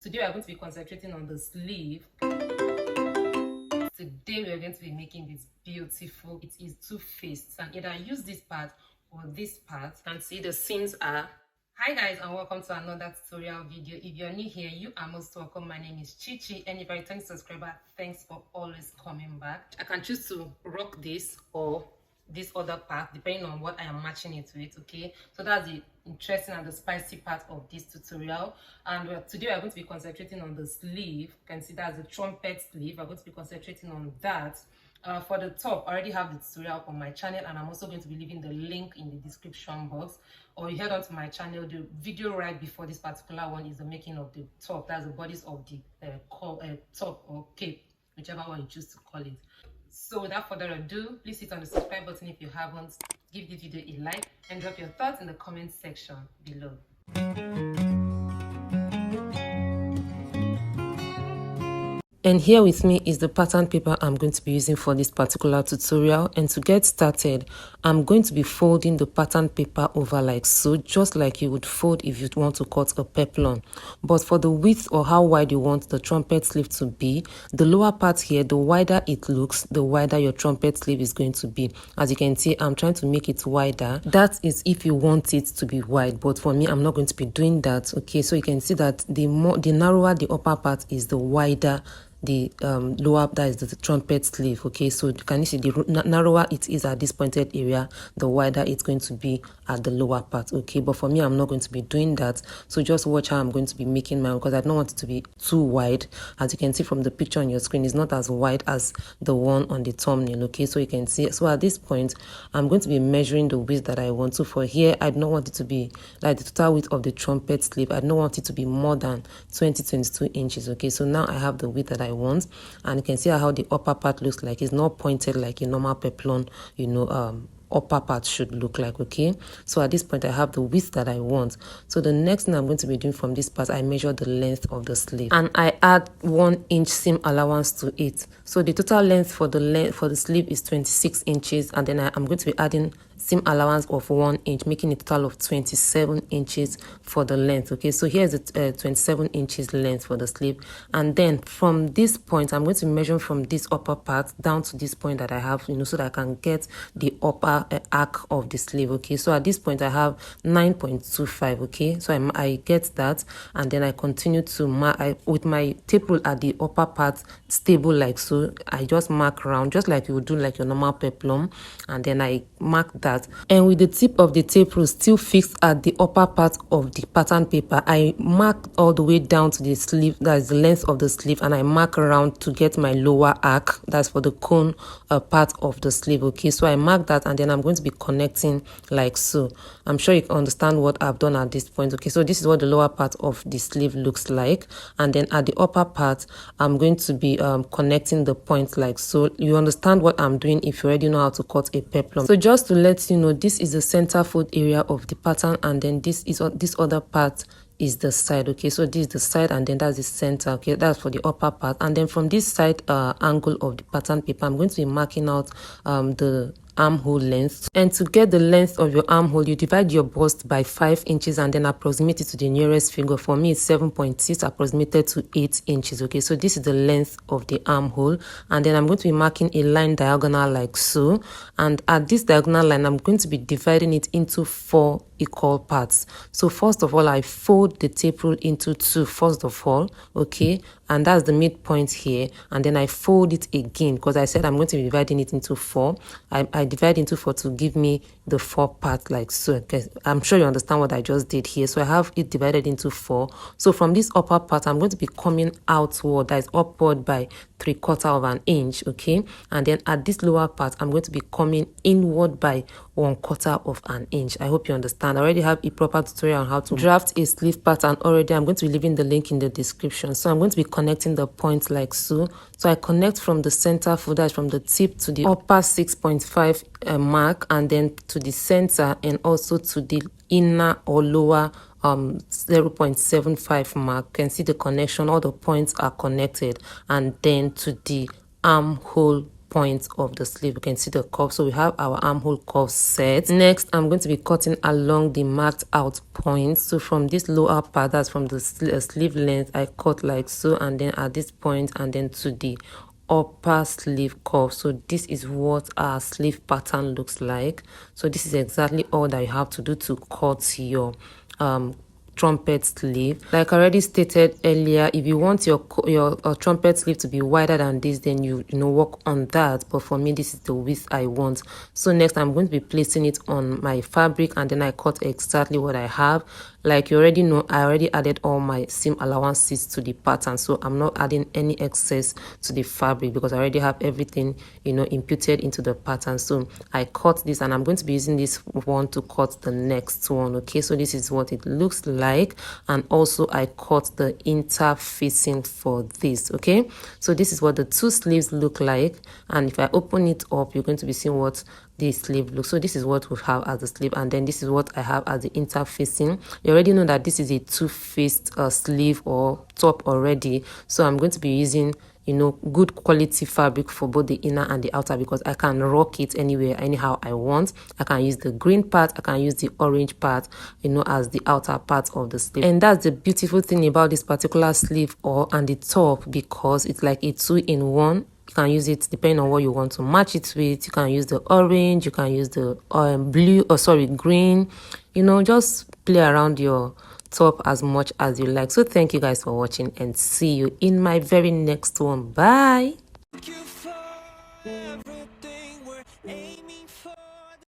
Today we are going to be concentrating on the sleeve. Today we are going to be making this beautiful. It is two-faced, and either use this part or this part. You can see the seams are. Hi guys, and welcome to another tutorial video. If you're new here, you are most welcome. My name is Chichi, and if you're a returning subscriber, thanks for always coming back. I can choose to rock this or this other part depending on what I am matching it with. Okay, so that's the interesting and the spicy part of this tutorial. And today we are going to be concentrating on the sleeve. You can see that's the trumpet sleeve. We're going to be concentrating on that. For the top, I already have the tutorial on my channel, and I'm also going to be leaving the link in the description box, or you head on to my channel. The video right before this particular one is the making of the top. That's the bodies of the top or cape, whichever one you choose to call it. So without further ado, please hit on the subscribe button if you haven't, give this video a like, and drop your thoughts in the comment section below. And here with me is the pattern paper I'm going to be using for this particular tutorial. And to get started, I'm going to be folding the pattern paper over like so, just like you would fold if you want to cut a peplum. But for the width or how wide you want the trumpet sleeve to be, the lower part here, the wider it looks, the wider your trumpet sleeve is going to be. As you can see, I'm trying to make it wider. That is if you want it to be wide, but for me, I'm not going to be doing that. Okay, so you can see that the narrower the upper part is, the wider the lower, that is the trumpet sleeve. Okay, so can you see the narrower it is at this pointed area, the wider it's going to be at the lower part. Okay, but for me, I'm not going to be doing that, so just watch how I'm going to be making mine, because I don't want it to be too wide. As you can see from the picture on your screen, it's not as wide as the one on the thumbnail. Okay, so you can see, so at this point I'm going to be measuring the width that I want. So for here, I don't want it to be like the total width of the trumpet sleeve. I don't want it to be more than 22 inches. Okay, so now I have the width that I want, and you can see how the upper part looks like. It's not pointed like a normal peplum, you know, upper part should look like. Okay, so at this point I have the width that I want. So the next thing I'm going to be doing from this part, I measure the length of the sleeve, and I add 1 inch seam allowance to it. So the total length for the sleeve is 26 inches, and then I'm going to be adding seam allowance of 1 inch, making a total of 27 inches for the length. Okay, so here's the 27 inches length for the sleeve, and then from this point I'm going to measure from this upper part down to this point that I have, you know, so that I can get the upper arc of the sleeve. Okay, so at this point I have 9.25. okay, so I get that, and then I continue to mark with my tape rule at the upper part stable like so. I just mark around just like you would do like your normal peplum, and then I mark that, and with the tip of the tape rule still fixed at the upper part of the pattern paper, I mark all the way down to the sleeve, that is the length of the sleeve, and I mark around to get my lower arc, that's for the cone part of the sleeve. Okay, so I mark that, and then I'm going to be connecting like so. I'm sure you can understand what I've done at this point. Okay, so this is what the lower part of the sleeve looks like, and then at the upper part I'm going to be connecting the points like so. You understand what I'm doing if you already know how to cut a peplum. So just to let you know, this is the center fold area of the pattern, and then this other part is the side. Okay, so this is the side, and then that's the center. Okay, that's for the upper part, and then from this side angle of the pattern paper, I'm going to be marking out the armhole length. And to get the length of your armhole, you divide your bust by 5 inches and then approximate it to the nearest figure. For me, it's 7.6 approximated to 8 inches. Okay, so this is the length of the armhole, and then I'm going to be marking a line diagonal like so, and at this diagonal line I'm going to be dividing it into 4 equal parts. So first of all, I fold the tape rule into 2 first of all. Okay, and that's the midpoint here, and then I fold it again because I said I'm going to be dividing it into 4. I divide into 4 to give me the 4 parts like so. Okay, I'm sure you understand what I just did here. So I have it divided into 4. So from this upper part I'm going to be coming outward, that is upward, by 3/4 of an inch. Okay, and then at this lower part I'm going to be coming inward by 1/4 of an inch. I hope you understand. I already have a proper tutorial on how to draft a sleeve pattern already. I'm going to be leaving the link in the description. So I'm going to be connecting the points like so. So I connect from the center fold, that is from the tip to the upper 6.5 mark, and then to the center, and also to the inner or lower 0.75 mark. You can see the connection, all the points are connected, and then to the armhole point of the sleeve. You can see the curve. So we have our armhole curve set. Next, I'm going to be cutting along the marked out points. So from this lower part, that's from the sleeve length, I cut like so, and then at this point, and then to the upper sleeve curve. So this is what our sleeve pattern looks like. So this is exactly all that you have to do to cut your trumpet sleeve. Like I already stated earlier, if you want your trumpet sleeve to be wider than this, then you work on that. But for me, this is the width I want. So next, I'm going to be placing it on my fabric, and then I cut exactly what I have. Like you already know, I already added all my seam allowances to the pattern, so I'm not adding any excess to the fabric because I already have everything imputed into the pattern. So I cut this, and I'm going to be using this one to cut the next one. Okay, so this is what it looks like, and also I cut the interfacing for this. Okay, so this is what the two sleeves look like, and if I open it up, you're going to be seeing what the sleeve looks. So this is what we have as the sleeve, and then this is what I have as the interfacing. You already know that this is a two-faced sleeve or top already, so I'm going to be using good quality fabric for both the inner and the outer, because I can rock it anywhere, anyhow I want. I can use the green part, I can use the orange part, as the outer part of the sleeve. And that's the beautiful thing about this particular sleeve and the top, because it's like a two-in-one. You can use it depending on what you want to match it with. You can use the orange, you can use the green. Just play around your top as much as you like. So thank you guys for watching, and see you in my very next one. Bye. Thank you for everything we're aiming